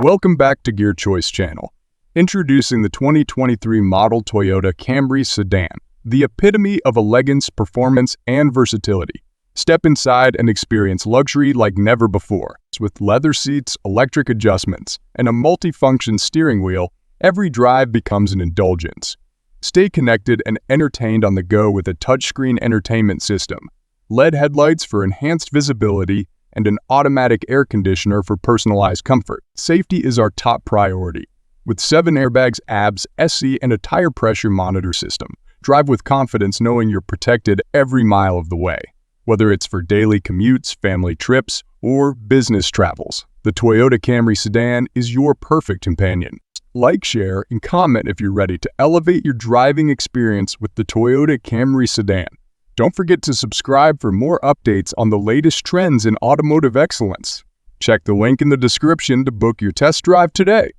Welcome back to Gear Choice Channel. Introducing the 2023 model Toyota Camry Sedan, the epitome of elegance, performance, and versatility. Step inside and experience luxury like never before. With leather seats, electric adjustments, and a multi-function steering wheel, every drive becomes an indulgence. Stay connected and entertained on the go with a touchscreen entertainment system, LED headlights for enhanced visibility, and an automatic air conditioner for personalized comfort. Safety is our top priority. With 7 airbags, ABS, SC, and a tire pressure monitor system, drive with confidence knowing you're protected every mile of the way. Whether it's for daily commutes, family trips, or business travels, the Toyota Camry Sedan is your perfect companion. Like, share, and comment if you're ready to elevate your driving experience with the Toyota Camry Sedan. Don't forget to subscribe for more updates on the latest trends in automotive excellence. Check the link in the description to book your test drive today.